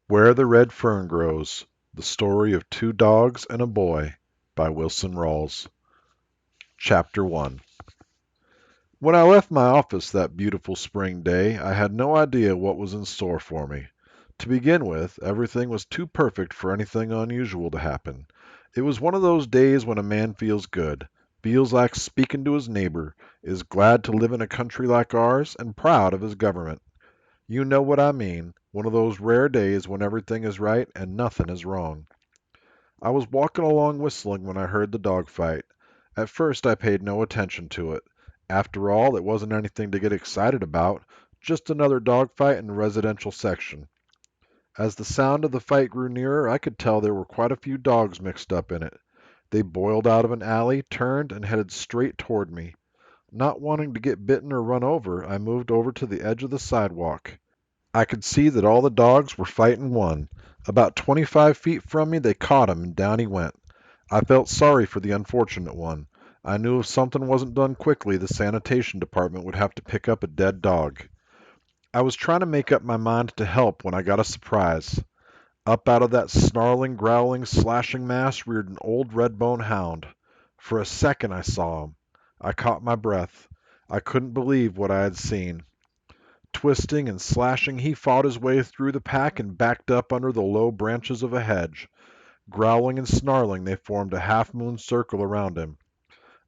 Where the Red Fern Grows: The Story of Two Dogs and a Boy by Wilson Rawls. Chapter 1. When I left my office that beautiful spring day, I had no idea what was in store for me. To begin with, everything was too perfect for anything unusual to happen. It was one of those days when a man feels good, feels like speaking to his neighbor, is glad to live in a country like ours, and proud of his government. You know what I mean, one of those rare days when everything is right and nothing is wrong. I was walking along whistling when I heard the dog fight. At first I paid no attention to it. After all, it wasn't anything to get excited about, just another dog fight in the residential section. As the sound of the fight grew nearer, I could tell there were quite a few dogs mixed up in it. They boiled out of an alley, turned, and headed straight toward me. Not wanting to get bitten or run over, I moved over to the edge of the sidewalk. I could see that all the dogs were fighting one. About 25 feet from me they caught him, and down he went. I felt sorry for the unfortunate one. I knew if something wasn't done quickly, the sanitation department would have to pick up a dead dog. I was trying to make up my mind to help when I got a surprise. Up out of that snarling, growling, slashing mass reared an old red-bone hound. For a second I saw him. I caught my breath. I couldn't believe what I had seen. Twisting and slashing, he fought his way through the pack and backed up under the low branches of a hedge. Growling and snarling, they formed a half-moon circle around him.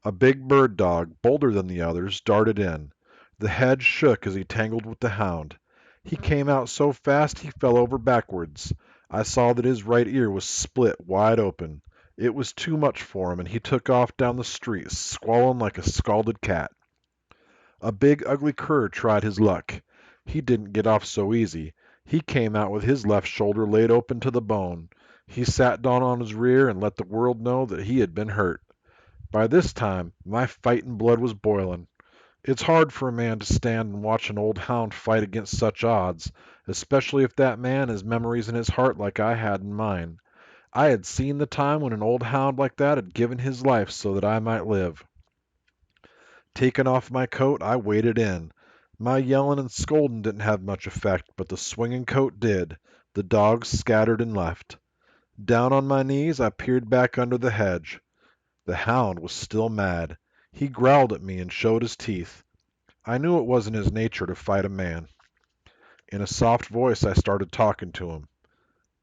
A big bird dog, bolder than the others, darted in. The hedge shook as he tangled with the hound. He came out so fast he fell over backwards. I saw that his right ear was split wide open. It was too much for him, and he took off down the street, squalling like a scalded cat. A big, ugly cur tried his luck. He didn't get off so easy. He came out with his left shoulder laid open to the bone. He sat down on his rear and let the world know that he had been hurt. By this time, my fighting blood was boiling. It's hard for a man to stand and watch an old hound fight against such odds, especially if that man has memories in his heart like I had in mine. I had seen the time when an old hound like that had given his life so that I might live. Taking off my coat, I waded in. My yelling and scolding didn't have much effect, but the swinging coat did. The dogs scattered and left. Down on my knees, I peered back under the hedge. The hound was still mad. He growled at me and showed his teeth. I knew it wasn't his nature to fight a man. In a soft voice, I started talking to him.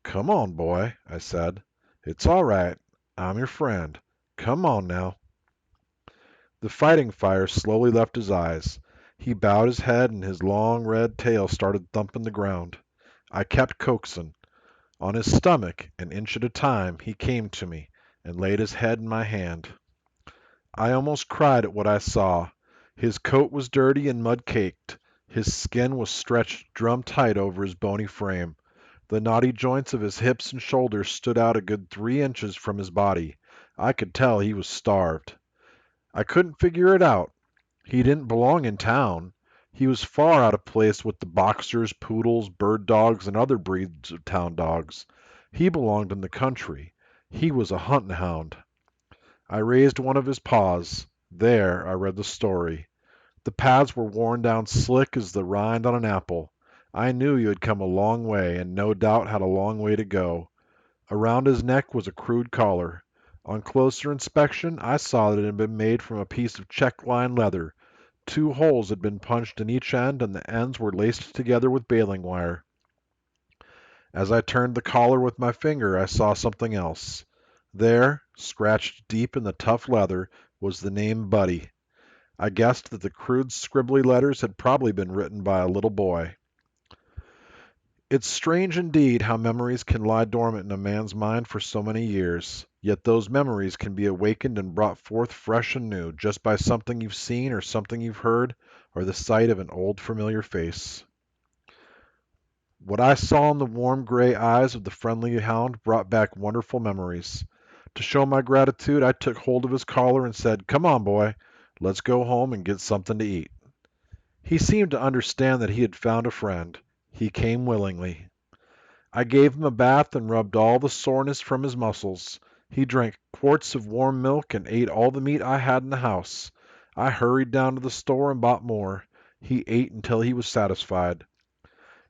"Come on, boy," I said. "It's all right. I'm your friend. Come on now." The fighting fire slowly left his eyes. He bowed his head and his long red tail started thumping the ground. I kept coaxing. On his stomach, an inch at a time, he came to me and laid his head in my hand. I almost cried at what I saw. His coat was dirty and mud-caked. His skin was stretched drum-tight over his bony frame. The knotty joints of his hips and shoulders stood out a good 3 inches from his body. I could tell he was starved. I couldn't figure it out. He didn't belong in town. He was far out of place with the boxers, poodles, bird dogs, and other breeds of town dogs. He belonged in the country. He was a hunting hound. I raised one of his paws. There I read the story. The pads were worn down slick as the rind on an apple. I knew you had come a long way, and no doubt had a long way to go. Around his neck was a crude collar. On closer inspection, I saw that it had been made from a piece of check-line leather. 2 holes had been punched in each end, and the ends were laced together with baling wire. As I turned the collar with my finger, I saw something else. There, scratched deep in the tough leather, was the name Buddy. I guessed that the crude scribbly letters had probably been written by a little boy. It's strange indeed how memories can lie dormant in a man's mind for so many years, yet those memories can be awakened and brought forth fresh and new just by something you've seen or something you've heard or the sight of an old familiar face. What I saw in the warm gray eyes of the friendly hound brought back wonderful memories. To show my gratitude, I took hold of his collar and said, "Come on, boy, let's go home and get something to eat." He seemed to understand that he had found a friend. He came willingly. I gave him a bath and rubbed all the soreness from his muscles. He drank quarts of warm milk and ate all the meat I had in the house. I hurried down to the store and bought more. He ate until he was satisfied.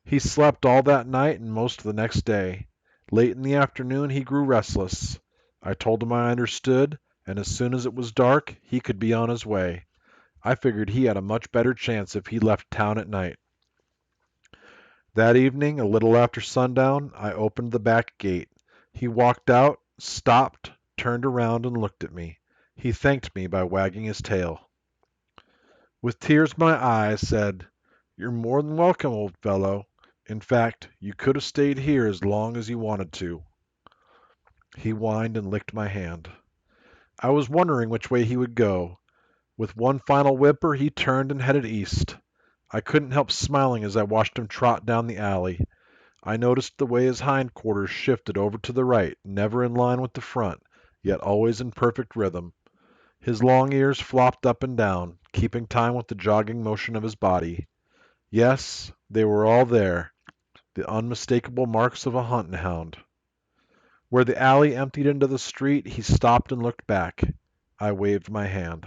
He slept all that night and most of the next day. Late in the afternoon he grew restless. I told him I understood, and as soon as it was dark he could be on his way. I figured he had a much better chance if he left town at night. That evening, a little after sundown, I opened the back gate. He walked out, stopped, turned around, and looked at me. He thanked me by wagging his tail. With tears in my eyes, said, "You're more than welcome, old fellow. In fact, you could have stayed here as long as you wanted to." He whined and licked my hand. I was wondering which way he would go. With one final whimper, he turned and headed east. I couldn't help smiling as I watched him trot down the alley. I noticed the way his hindquarters shifted over to the right, never in line with the front, yet always in perfect rhythm. His long ears flopped up and down, keeping time with the jogging motion of his body. Yes, they were all there, the unmistakable marks of a hunting hound. Where the alley emptied into the street, he stopped and looked back. I waved my hand.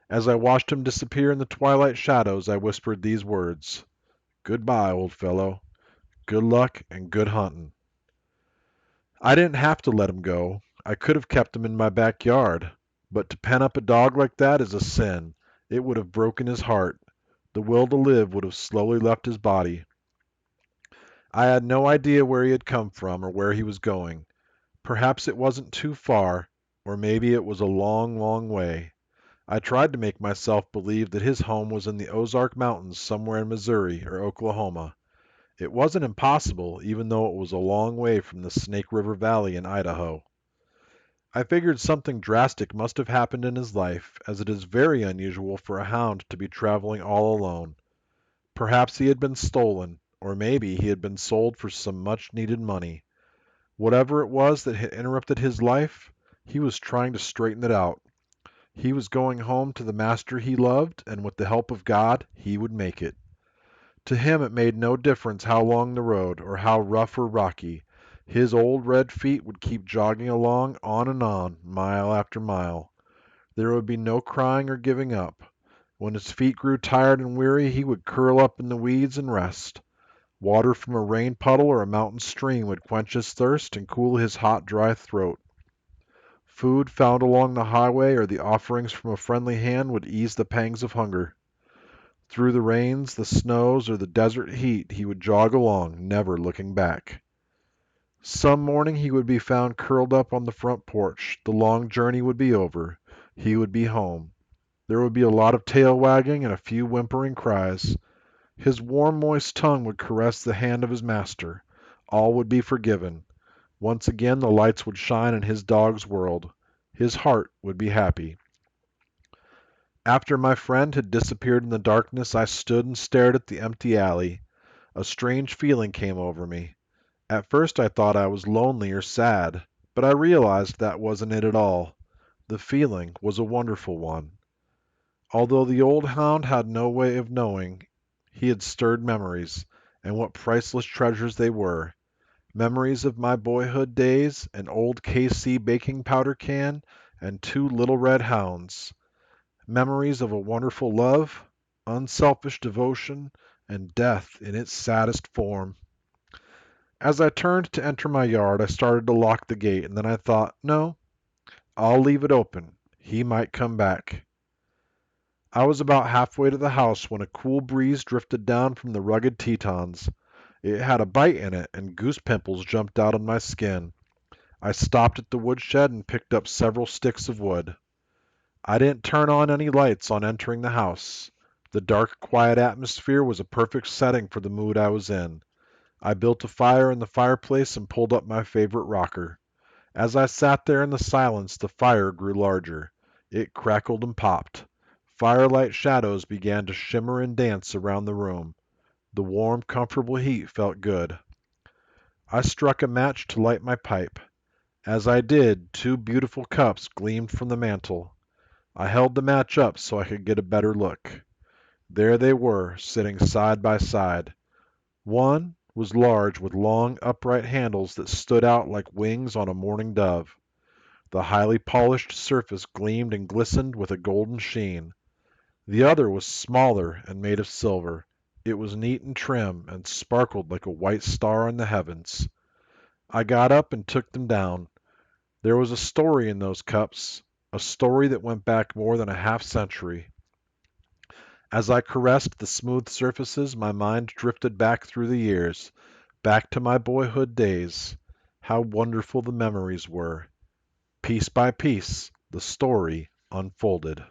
As I watched him disappear in the twilight shadows, I whispered these words: "Goodbye, old fellow. Good luck and good hunting." I didn't have to let him go. I could have kept him in my backyard. But to pen up a dog like that is a sin. It would have broken his heart. The will to live would have slowly left his body. I had no idea where he had come from or where he was going. Perhaps it wasn't too far, or maybe it was a long, long way. I tried to make myself believe that his home was in the Ozark Mountains somewhere in Missouri or Oklahoma. It wasn't impossible, even though it was a long way from the Snake River Valley in Idaho. I figured something drastic must have happened in his life, as it is very unusual for a hound to be traveling all alone. Perhaps he had been stolen, or maybe he had been sold for some much-needed money. Whatever it was that had interrupted his life, he was trying to straighten it out. He was going home to the master he loved, and with the help of God, he would make it. To him it made no difference how long the road, or how rough or rocky. His old red feet would keep jogging along, on, mile after mile. There would be no crying or giving up. When his feet grew tired and weary, he would curl up in the weeds and rest. Water from a rain puddle or a mountain stream would quench his thirst and cool his hot, dry throat. Food found along the highway or the offerings from a friendly hand would ease the pangs of hunger. Through the rains, the snows, or the desert heat, he would jog along, never looking back. Some morning he would be found curled up on the front porch. The long journey would be over. He would be home. There would be a lot of tail wagging and a few whimpering cries. His warm, moist tongue would caress the hand of his master. All would be forgiven. Once again the lights would shine in his dog's world. His heart would be happy. After my friend had disappeared in the darkness, I stood and stared at the empty alley. A strange feeling came over me. At first I thought I was lonely or sad, but I realized that wasn't it at all. The feeling was a wonderful one. Although the old hound had no way of knowing, he had stirred memories, and what priceless treasures they were. Memories of my boyhood days, an old KC baking powder can, and two little red hounds. Memories of a wonderful love, unselfish devotion, and death in its saddest form. As I turned to enter my yard, I started to lock the gate, and then I thought, no, I'll leave it open. He might come back. I was about halfway to the house when a cool breeze drifted down from the rugged Tetons. It had a bite in it, and goose pimples jumped out on my skin. I stopped at the woodshed and picked up several sticks of wood. I didn't turn on any lights on entering the house. The dark, quiet atmosphere was a perfect setting for the mood I was in. I built a fire in the fireplace and pulled up my favorite rocker. As I sat there in the silence, the fire grew larger. It crackled and popped. Firelight shadows began to shimmer and dance around the room. The warm, comfortable heat felt good. I struck a match to light my pipe. As I did, two beautiful cups gleamed from the mantel. I held the match up so I could get a better look. There they were, sitting side by side. One was large, with long, upright handles that stood out like wings on a mourning dove. The highly polished surface gleamed and glistened with a golden sheen. The other was smaller and made of silver. It was neat and trim, and sparkled like a white star in the heavens. I got up and took them down. There was a story in those cups, a story that went back more than a half century. As I caressed the smooth surfaces, my mind drifted back through the years, back to my boyhood days. How wonderful the memories were. Piece by piece, the story unfolded.